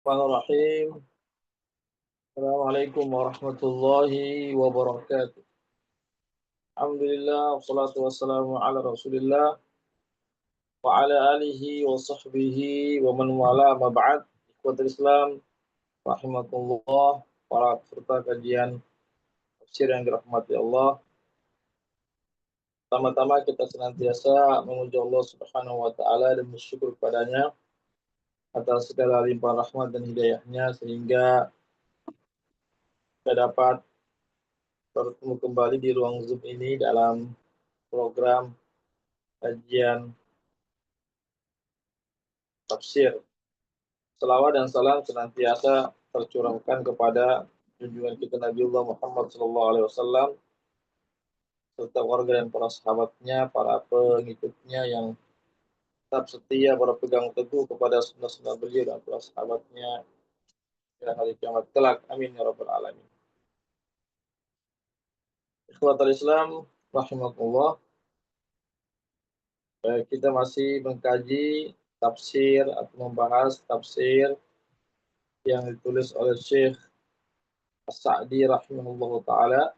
Bismillahirrahmanirrahim. Assalamualaikum warahmatullahi wabarakatuh. Alhamdulillah, wassalatu wassalamu ala rasulillah wa ala alihi wa sahbihi wa man wala ma ba'd. Ikhwatul Islam, rahimakumullah, para peserta kajian tafsir yang dirahmati Allah. Pertama-tama kita senantiasa memuji Allah Subhanahu wa taala dan bersyukur kepadanya atas segala limpahan rahmat dan hidayahnya sehingga kita dapat bertemu kembali di ruang Zoom ini dalam program kajian tafsir. Selawat dan salam senantiasa tercurahkan kepada junjungan kita Nabiullah Muhammad SAW serta warga dan para sahabatnya, para pengikutnya yang tetap setia berpegang teguh kepada sunnah-sunnah beliau dan para sahabatnya pada hari kiamat kelak. Amin ya rabbal alamin. Ikhwatul Islam, rahimakumullah. Kita masih mengkaji tafsir atau membahas tafsir yang ditulis oleh Syekh As-Sa'di rahimahullah ta'ala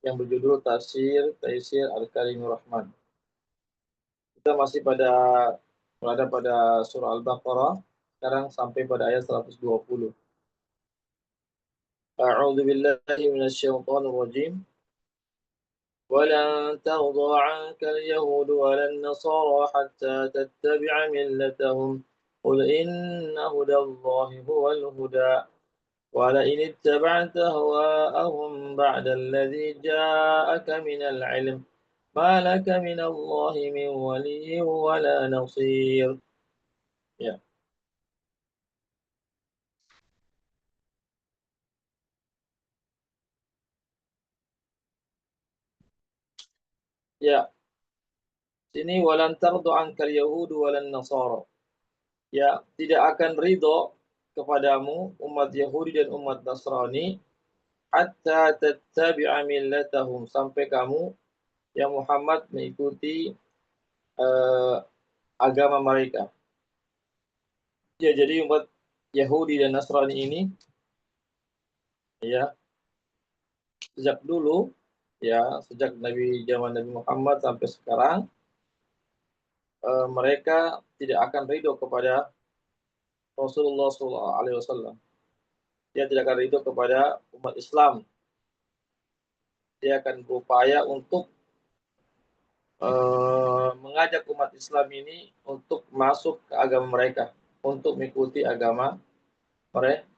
yang berjudul Taisir Al-Karimur Rahman. Kita masih berada pada surah Al-Baqarah, sekarang sampai pada ayat 120. A'udzu billahi minasyaitonir rajim. ولن ترضى عنك اليهود ولا النصارى حتى تتبع ملتهم قل إن هدى الله هو الهدى ولئن اتبعت هواءهم بعد الذي جاءك من العلم ما لك من الله من ولي ولا نصير. Ya. Ya, sini walan tardu ankal yahudu walan nasara. Ya, tidak akan ridho kepadamu umat Yahudi dan umat Nasrani hatta tattabi'a millatahum, sampai kamu ya Muhammad mengikuti agama mereka. Ya, jadi umat Yahudi dan Nasrani ini ya sejak dulu ya sejak zaman Nabi Muhammad sampai sekarang mereka tidak akan ridho kepada Rasulullah SAW. Dia tidak akan ridho kepada umat Islam. Dia akan berupaya untuk mengajak umat Islam ini untuk masuk ke agama mereka, untuk mengikuti agama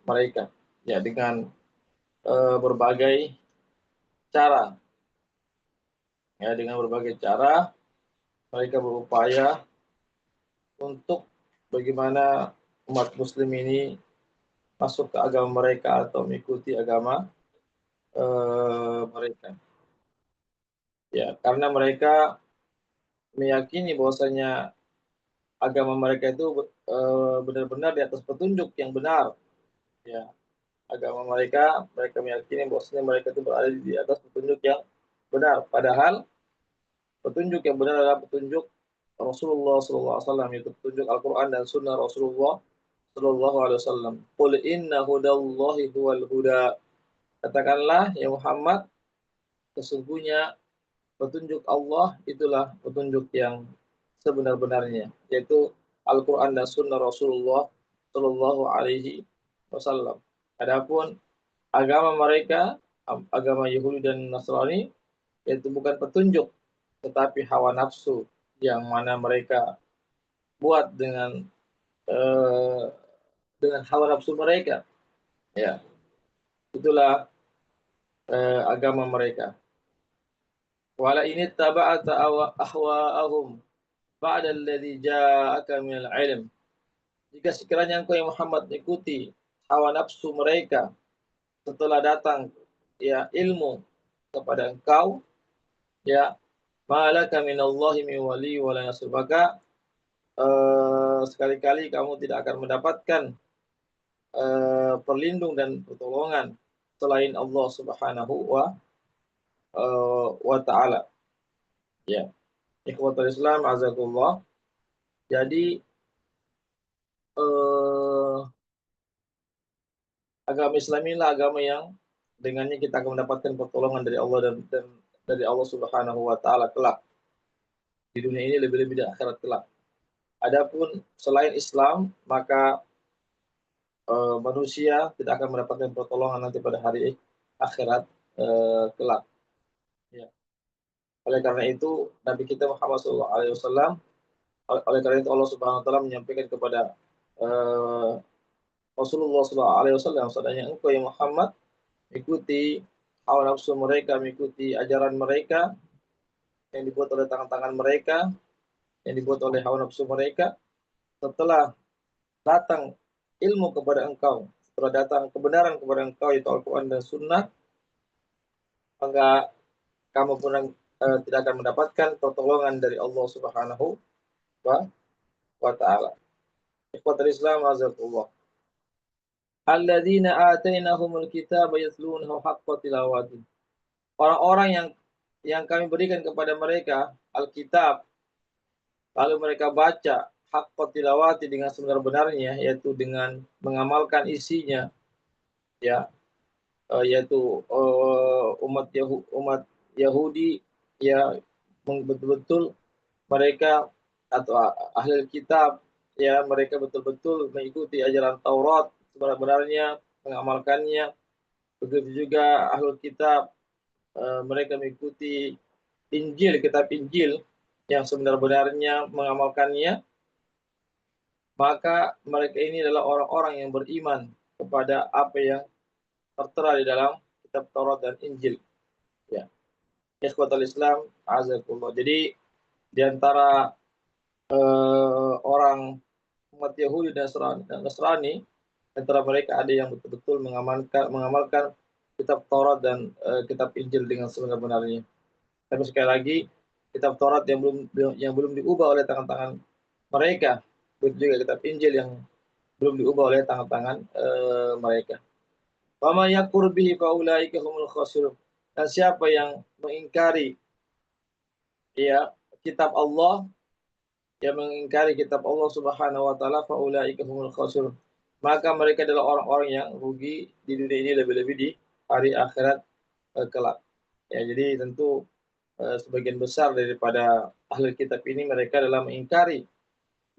mereka. Ya, dengan berbagai cara. Ya, dengan berbagai cara mereka berupaya untuk bagaimana umat Muslim ini masuk ke agama mereka atau mengikuti agama mereka. Ya, karena mereka meyakini bahwasanya agama mereka itu benar-benar di atas petunjuk yang benar. Ya, agama mereka meyakini bahwasanya mereka itu berada di atas petunjuk yang benar. Padahal petunjuk yang benar adalah petunjuk Rasulullah SAW, yaitu petunjuk Al-Quran dan Sunnah Rasulullah SAW. Qul inna hudallahi huwal huda. Katakanlah ya Muhammad, sesungguhnya petunjuk Allah itulah petunjuk yang sebenar-benarnya, yaitu Al-Quran dan Sunnah Rasulullah Shallallahu Alaihi Wasallam. Adapun agama mereka, agama Yahudi dan Nasrani, yaitu bukan petunjuk, tetapi hawa nafsu yang mana mereka buat dengan hawa nafsu mereka. Ya, itulah agama mereka. Wala ini taba'ata ahwa'ahum ba'da alladhi ja'aka minal ilm. Jika sekiranya engkau yang Muhammad ikuti hawa nafsu mereka setelah datang ya ilmu kepada engkau, ya malaka minallahi min wali wala nasir, maka sekali-kali kamu tidak akan mendapatkan perlindung dan pertolongan selain Allah Subhanahu wa taala. Ya, ikhwatul Islam azakumullah. Jadi agama Islam inilah agama yang dengannya kita akan mendapatkan pertolongan dari Allah dan dari Allah Subhanahu wa taala kelak di dunia ini, lebih-lebih di akhirat kelak. Adapun selain Islam, maka manusia tidak akan mendapatkan pertolongan nanti pada hari akhirat kelak. Ya. Oleh karena itu, Nabi kita Muhammad SAW, oleh karena itu Allah Subhanahu Wa Taala menyampaikan kepada Rasulullah SAW, sadanya engkau yang Muhammad ikuti hawa nafsu mereka, mengikuti ajaran mereka yang dibuat oleh tangan-tangan mereka, yang dibuat oleh hawa nafsu mereka. Setelah datang ilmu kepada engkau, setelah datang kebenaran kepada engkau, yaitu Al-Quran dan Sunnah, maka kamu pun tidak akan mendapatkan pertolongan dari Allah Subhanahu wa taala. Ikhwatul Islam azzakumullah. Alladzina atainahumul kitaba yatlunahu haqqa tilawati. Orang-orang yang kami berikan kepada mereka Alkitab, lalu mereka baca haqqa tilawati dengan sebenar-benarnya, yaitu dengan mengamalkan isinya, ya, yaitu umat Yahudi, ya, betul-betul mereka atau ahli kitab, ya, mereka betul-betul mengikuti ajaran Taurat sebenar-benarnya, mengamalkannya. Begitu juga ahli kitab, mereka mengikuti Injil, kitab Injil yang sebenar-benarnya, mengamalkannya. Maka mereka ini adalah orang-orang yang beriman kepada apa yang tertera di dalam kitab Taurat dan Injil. Ya. Ikhwatul Islam azakumullah. Jadi di antara orang umat Yahudi dan Nasrani, antara mereka ada yang betul-betul mengamalkan kitab Taurat dan kitab Injil dengan sebenar-benarnya. Tapi sekali lagi, kitab Taurat yang belum diubah oleh tangan-tangan mereka, begitu juga kitab Injil yang belum diubah oleh tangan-tangan mereka. Wa may yakfur bihi fa ulaika humul khasirun. Dan siapa yang mengingkari, ya, kitab Allah, yang mengingkari kitab Allah Subhanahu wa taala, fa ulaika humul khasirun, maka mereka adalah orang-orang yang rugi di dunia ini, lebih-lebih di hari akhirat kelak. Ya, jadi tentu sebagian besar daripada ahli kitab ini mereka adalah mengingkari,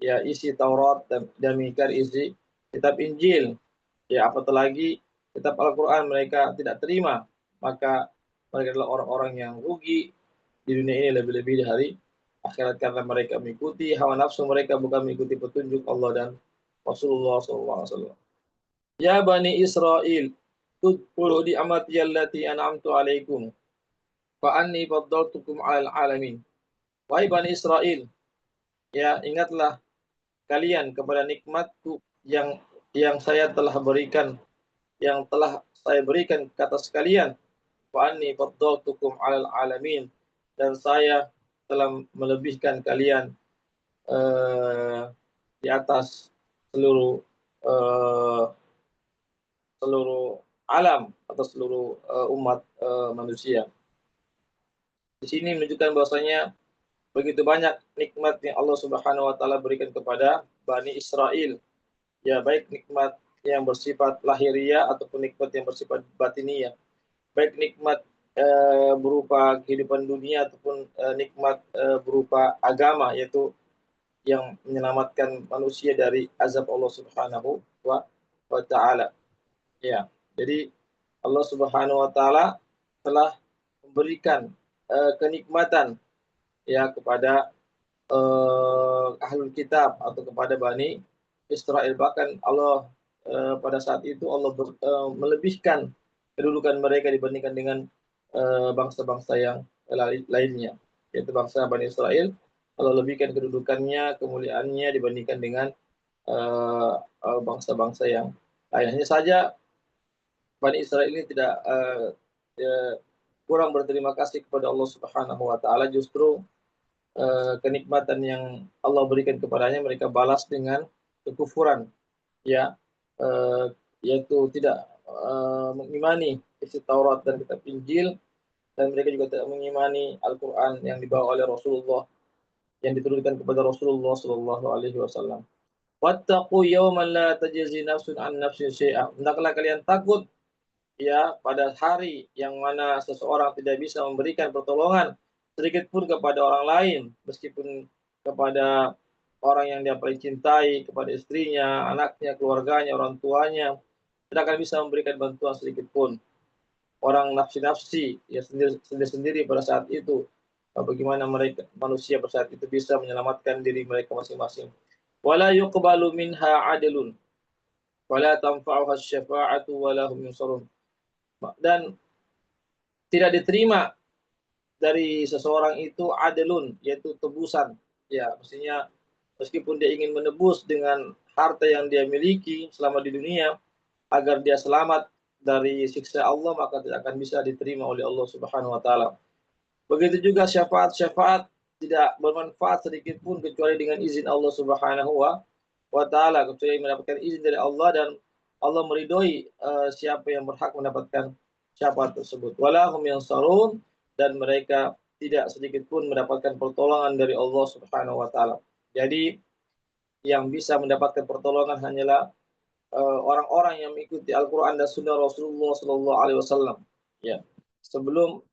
ya, isi Taurat dan mengingkari isi kitab Injil. Ya, apatah lagi kitab Al-Quran mereka tidak terima, maka mereka adalah orang-orang yang rugi di dunia ini, lebih-lebih di hari akhirat, karena mereka mengikuti hawa nafsu mereka, bukan mengikuti petunjuk Allah dan Rasulullah SAW. Ya Bani Israel, tudkuru di amati allati an'amtu alaikum, fa anni faddaltukum alal alamin. Wahai Bani Israel, ya, ingatlah kalian kepada nikmatku yang saya telah berikan, yang telah saya berikan ke atas kalian. Wa anni faddaltukum 'alal 'alamin, dan saya telah melebihkan kalian di atas seluruh uh, seluruh alam, atau seluruh umat manusia. Di sini menunjukkan bahwasanya begitu banyak nikmat yang Allah Subhanahu wa taala berikan kepada Bani Israel. Ya, baik nikmat yang bersifat lahiriah ataupun nikmat yang bersifat batiniah. Baik nikmat berupa kehidupan dunia ataupun nikmat berupa agama, yaitu yang menyelamatkan manusia dari azab Allah Subhanahu wa taala. Ya. Jadi Allah Subhanahu wa taala telah memberikan kenikmatan, ya, kepada ahlul kitab atau kepada Bani Israel. Bahkan Allah pada saat itu Allah melebihkan kedudukan mereka dibandingkan dengan bangsa-bangsa yang lainnya, yaitu bangsa Bani Israel. Allah lebihkan kedudukannya, kemuliaannya dibandingkan dengan bangsa-bangsa yang lain. Hanya saja Bani Israel ini tidak kurang berterima kasih kepada Allah Subhanahu wa taala. Justru kenikmatan yang Allah berikan kepadanya mereka balas dengan kekufuran, ya, yaitu tidak mengimani isi Taurat dan kitab Injil, dan mereka juga tidak mengimani Al-Quran yang dibawa oleh Rasulullah, yang diturunkan kepada Rasulullah Shallallahu Alaihi Wasallam. Wattaqu yawman la tajzi nafsun an nafsin syai'a. Hendaklah kalian takut ya pada hari yang mana seseorang tidak bisa memberikan pertolongan sedikit pun kepada orang lain, meskipun kepada orang yang dia paling cintai, kepada istrinya, anaknya, keluarganya, orang tuanya, tidak akan bisa memberikan bantuan sedikit pun. Orang nafsi-nafsi ya sendiri-sendiri pada saat itu, bagaimana mereka manusia pada saat itu bisa menyelamatkan diri mereka masing-masing. Wala yuqbalu minha adlun wala tanfa'uha syafa'atu wala hum yunsarun. Dan tidak diterima dari seseorang itu adlun, yaitu tebusan. Ya, maksudnya meskipun dia ingin menebus dengan harta yang dia miliki selama di dunia agar dia selamat dari siksa Allah, maka tidak akan bisa diterima oleh Allah Subhanahu wa taala. Begitu juga syafaat-syafaat tidak bermanfaat sedikit pun kecuali dengan izin Allah Subhanahu wa taala, kecuali mendapatkan izin dari Allah dan Allah meridhoi siapa yang berhak mendapatkan syafaat tersebut. Walahum yansarun, dan mereka tidak sedikit pun mendapatkan pertolongan dari Allah Subhanahu wa taala. Jadi yang bisa mendapatkan pertolongan hanyalah orang-orang yang mengikuti Al-Quran dan Sunnah Rasulullah Sallallahu Alaihi Wasallam. Ya, sebelum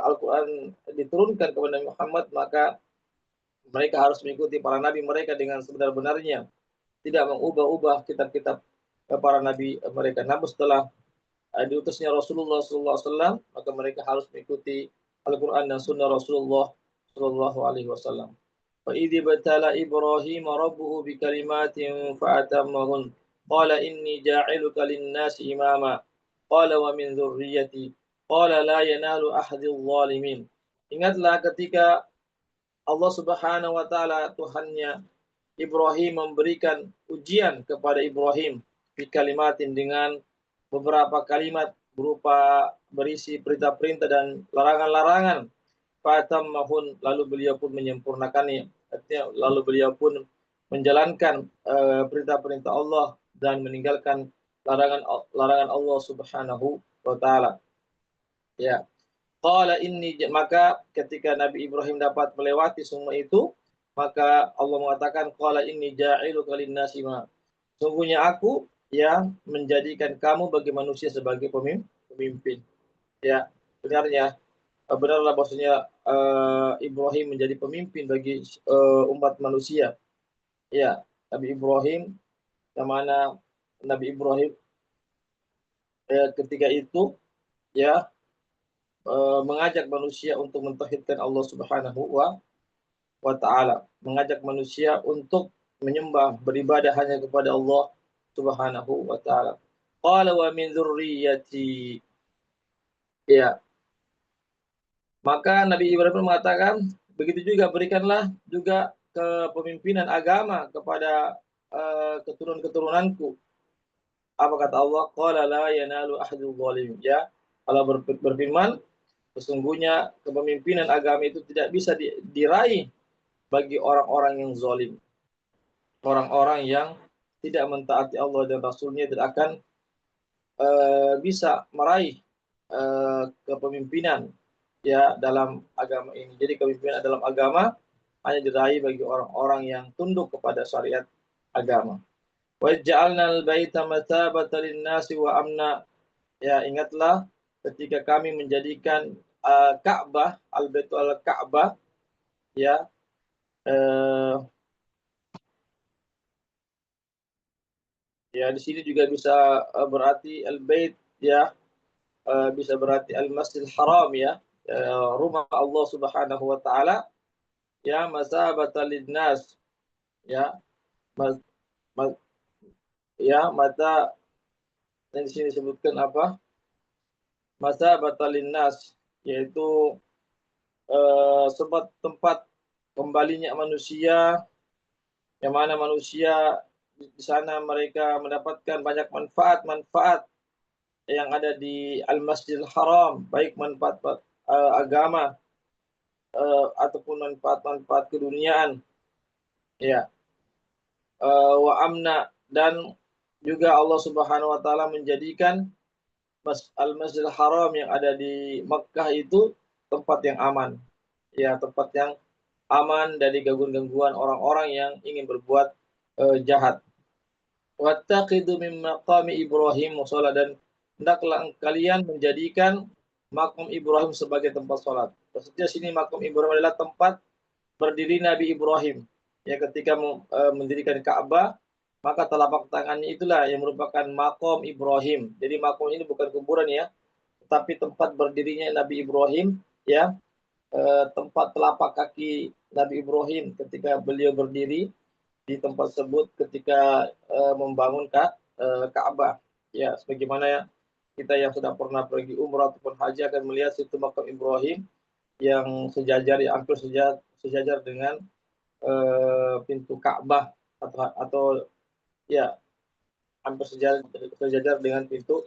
Al-Quran diturunkan kepada Nabi Muhammad, maka mereka harus mengikuti para nabi mereka dengan sebenar-benarnya, tidak mengubah-ubah kitab-kitab para nabi mereka. Namun setelah diutusnya Rasulullah Sallallahu Alaihi Wasallam, maka mereka harus mengikuti Al-Quran dan Sunnah Rasulullah Sallallahu Alaihi Wasallam. فَإِذِ ابْتَلَى إِبْرَاهِيمَ رَبُّهُ بِكَلِمَاتٍ فَأَتَمَّهُنَّ قَالَ إِنِّي جَاعِلُكَ لِلنَّاسِ إِمَامًا قَالَ وَمِنْ ذُرِّيَّتِي قَالَ لَا يَنَالُ أَحْدِ الظَّالِمِينَ. Ingatlah ketika Allah Subhanahu wa taala Tuhannya Ibrahim memberikan ujian kepada Ibrahim di kalimatin dengan beberapa kalimat berupa berisi perintah-perintah dan larangan-larangan. Fatammahun, lalu beliau pun menyempurnakannya. Artinya lalu beliau pun menjalankan perintah-perintah Allah dan meninggalkan larangan Allah Subhanahu wa taala. Ya. Maka ketika Nabi Ibrahim dapat melewati semua itu, maka Allah mengatakan qala inni ja'iluka lin-nasi imama. Sungguhnya aku yang menjadikan kamu bagi manusia sebagai pemimpin. Ya, benarlah bahwasanya Ibrahim menjadi pemimpin bagi umat manusia. Ya, Nabi Ibrahim, yang mana Nabi Ibrahim ketika itu ya mengajak manusia untuk mentauhidkan Allah Subhanahu wa taala, mengajak manusia untuk menyembah, beribadah hanya kepada Allah Subhanahu wa taala. Qala wa min dzurriyyati. Ya, maka Nabi Ibrahim mengatakan, begitu juga berikanlah juga kepemimpinan agama kepada keturunan-keturunanku. Apa kata Allah? Qala la yanalu ahadul zalim. Ya, Allah berfirman, sesungguhnya kepemimpinan agama itu tidak bisa diraih bagi orang-orang yang zalim. Orang-orang yang tidak mentaati Allah dan Rasulnya tidak akan bisa meraih kepemimpinan ya dalam agama ini. Jadi kepemimpinan dalam agama hanya diraih bagi orang-orang yang tunduk kepada syariat agama. Wa ja'alnal baita matsabatan lin-nasi wa amna. Ya, ingatlah ketika kami menjadikan Ka'bah, Al-Baitul Ka'bah ya ya di sini juga bisa berarti Al-Bait ya, bisa berarti Al-Masjidil Haram ya, rumah Allah Subhanahu wa taala ya, masabatan linnas ya, mas, mas, ya mata yang di sini disebutkan apa? Masabatan linnas, yaitu tempat kembalinya manusia, yang mana manusia di sana mereka mendapatkan banyak manfaat-manfaat yang ada di Al-Masjidil Haram, baik manfaat agama ataupun manfaat-manfaat keduniaan. Ya. Wa amna, dan juga Allah Subhanahu wa taala menjadikan Al-Masjidil Haram yang ada di Makkah itu tempat yang aman. Ya, tempat yang aman dari gangguan-gangguan orang-orang yang ingin berbuat jahat. Wattaqidu min maqami Ibrahim musalla, dan hendaklah kalian menjadikan makam Ibrahim sebagai tempat sholat. Maksudnya sini makam Ibrahim adalah tempat berdiri Nabi Ibrahim. Ya, ketika mendirikan Ka'bah, maka telapak tangannya itulah yang merupakan makom Ibrahim. Jadi makom ini bukan kuburan ya, tetapi tempat berdirinya Nabi Ibrahim, ya, tempat telapak kaki Nabi Ibrahim ketika beliau berdiri di tempat tersebut ketika membangun Ka'bah. Ya, sebagaimana ya, kita yang sudah pernah pergi umrah ataupun haji akan melihat situ makam Ibrahim yang sejajar, ya, hampir sejajar dengan pintu Ka'bah, atau ya hampir sejajar dengan pintu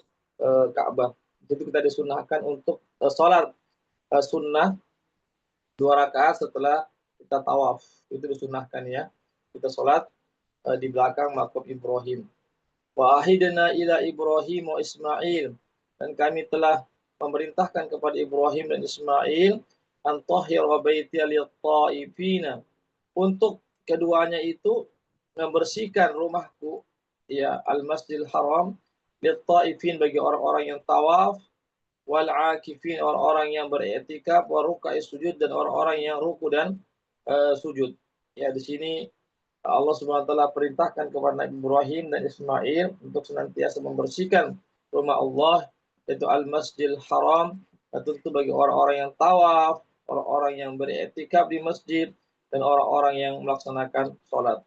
Ka'bah. Jadi kita disunahkan untuk sholat sunnah 2 rakaat setelah kita tawaf. Itu disunahkan ya. Kita sholat di belakang makam Ibrahim. Wa ahidna ila Ibrahim wa Ismail, dan kami telah memerintahkan kepada Ibrahim dan Ismail an tahhira baiti lit-ta'ifina, untuk keduanya itu membersihkan rumahku, ya, al-Masjidil Haram, lit-ta'ifin, bagi orang-orang yang tawaf, wal akifin, orang-orang yang beriktikaf, wa ruk'i sujud, dan orang-orang yang ruku dan sujud. Ya, di sini Allah Subhanahu wa taala perintahkan kepada Nabi Ibrahim dan Ismail untuk senantiasa membersihkan rumah Allah, yaitu Al-Masjidil Haram, tentu bagi orang-orang yang tawaf, orang-orang yang beriktikaf di masjid, dan orang-orang yang melaksanakan salat.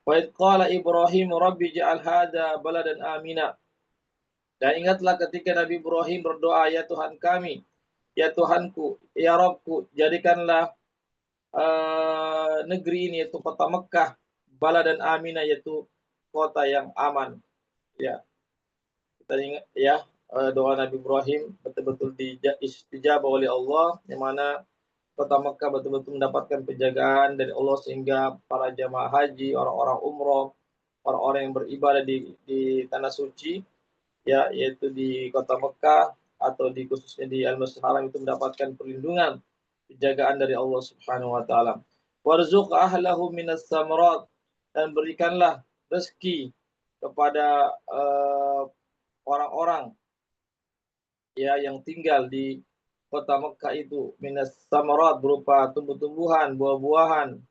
Wa id qala Ibrahim rabbi ja'al hadza baladan amina. Dan ingatlah ketika Nabi Ibrahim berdoa, ya Tuhan kami, ya Tuhanku, ya Rabbku, jadikanlah negeri ini, yaitu kota Mekah, baladan amina, yaitu kota yang aman. Ya, kita ingat ya, doa Nabi Ibrahim betul-betul dijabah oleh Allah, yang mana kota Mekah betul-betul mendapatkan penjagaan dari Allah, sehingga para jamaah haji, orang-orang umroh, orang-orang yang beribadah di tanah suci, ya, yaitu di kota Mekah atau khususnya di Al-Masjidil Haram, itu mendapatkan perlindungan, penjagaan dari Allah Subhanahu wa taala. Warzuq ahlahu minas samarat, dan berikanlah rezeki kepada orang-orang ya yang tinggal di kota Mekah itu, minas samarat, berupa tumbuh-tumbuhan, buah-buahan,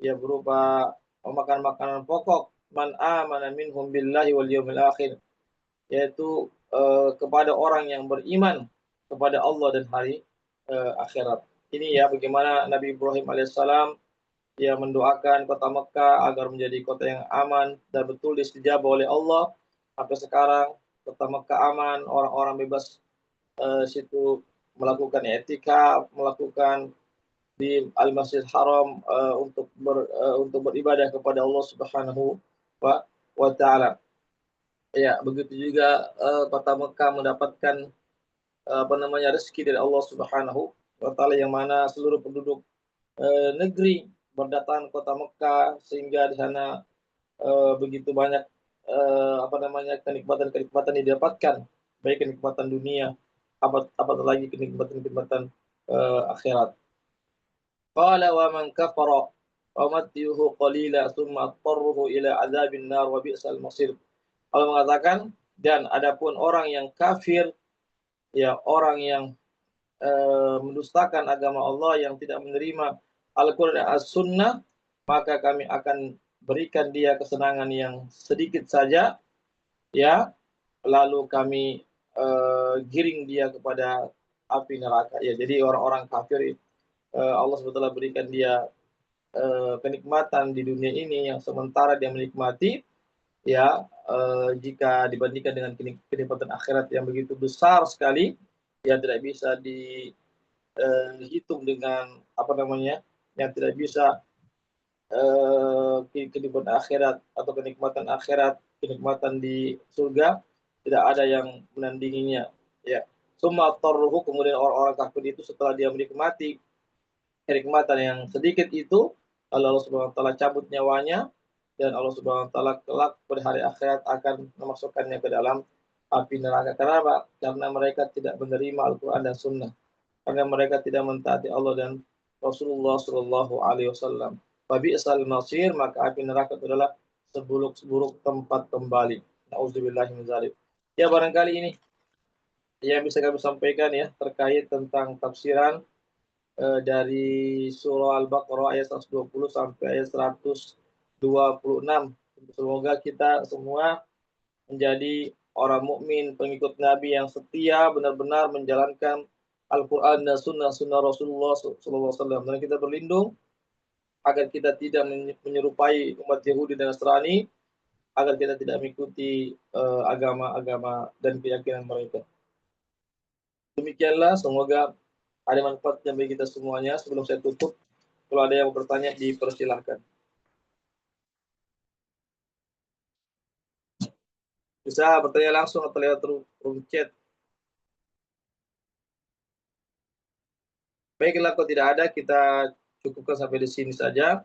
ya, berupa makanan-makanan pokok, man amana minhum billahi wal yawmil akhir, yaitu kepada orang yang beriman kepada Allah dan hari akhirat. Ini ya bagaimana Nabi Ibrahim alaihissalam dia mendoakan kota Mekah agar menjadi kota yang aman, dan betul distajabah oleh Allah. Sampai sekarang kota Mekah aman, orang-orang bebas situ melakukan i'tikaf, melakukan di Al-Masjidil Haram untuk beribadah kepada Allah Subhanahu wa taala. Ya, begitu juga kota Mekah mendapatkan rezeki dari Allah Subhanahu wa taala, yang mana seluruh penduduk negeri berdatangan kota Mekah, sehingga di sana begitu banyak kenikmatan-kenikmatan yang didapatkan, baik kenikmatan dunia, apalagi kenikmatan-kenikmatan akhirat. Qala wa man kafara wa matyuhu qalila tsumma atarruhu ila adzabin nar wa bi'sal masir. Allah mengatakan, dan adapun orang yang kafir, ya, orang yang mendustakan agama Allah, yang tidak menerima Al-Quran dan As-Sunnah, maka kami akan berikan dia kesenangan yang sedikit saja, ya, lalu kami giring dia kepada api neraka. Ya, jadi orang-orang kafir Allah SWT berikan dia kenikmatan di dunia ini yang sementara dia menikmati, ya, jika dibandingkan dengan kenikmatan akhirat yang begitu besar sekali, yang tidak bisa dihitung dengan yang tidak bisa kenikmatan akhirat atau kenikmatan di surga, tidak ada yang menandinginya. Ya, summa tarruhu, kemudian orang-orang kafir itu setelah dia menikmati kenikmatan yang sedikit itu, Allah Subhanahu wa taala cabut nyawanya, dan Allah Subhanahu wa taala kelak pada hari akhirat akan memasukkannya ke dalam api neraka. Kenapa? Karena mereka tidak menerima Al-Qur'an dan Sunnah. Karena mereka tidak mentaati Allah dan Rasulullah sallallahu alaihi wasallam. Wa bi'sal masir, maka api neraka itu adalah seburuk-buruk tempat kembali. Nauzubillahi min dzalik. Ya, barangkali ini yang bisa kami sampaikan ya terkait tentang tafsiran dari surah Al-Baqarah ayat 120 sampai ayat 126. Semoga kita semua menjadi orang mukmin, pengikut Nabi yang setia, benar-benar menjalankan Al-Quran dan sunnah-sunnah Rasulullah SAW. Dan kita berlindung agar kita tidak menyerupai umat Yahudi dan Nasrani, agar kita tidak mengikuti agama-agama dan keyakinan mereka. Demikianlah, semoga ada manfaatnya bagi kita semuanya. Sebelum saya tutup, kalau ada yang bertanya, dipersilahkan. Bisa bertanya langsung atau lewat room chat. Baiklah, kalau tidak ada, kita cukupkan sampai di sini saja.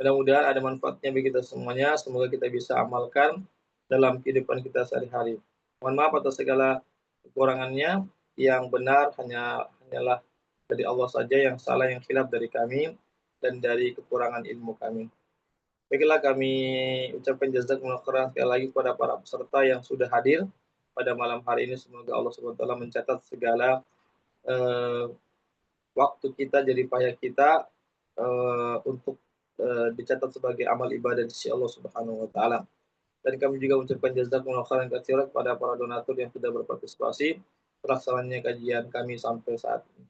Mudah-mudahan ada manfaatnya bagi kita semuanya. Semoga kita bisa amalkan dalam kehidupan kita sehari-hari. Mohon maaf atas segala kekurangannya. Yang benar hanyalah dari Allah saja, yang salah, yang khilaf dari kami dan dari kekurangan ilmu kami. Baiklah, kami ucapkan jazakumullah khairan sekali lagi kepada para peserta yang sudah hadir pada malam hari ini. Semoga Allah SWT mencatat segala waktu kita, jerih payah kita untuk dicatat sebagai amal ibadah di sisi Allah Subhanahu wa taala. Dan kami juga ucapkan jazakumullah khairan katsiran kepada para donatur yang sudah berpartisipasi terlaksananya kajian kami sampai saat ini.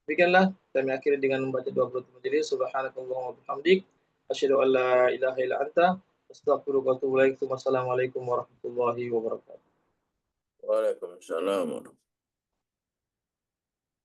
Demikianlah kami akhiri dengan membaca doa penutup majelis. Subhanakallahumma wa bihamdik asyhadu an la ilaha illa anta astaghfiruka wa atubu ilaik. Wassalamualaikum warahmatullahi wabarakatuh. Waalaikumsalam.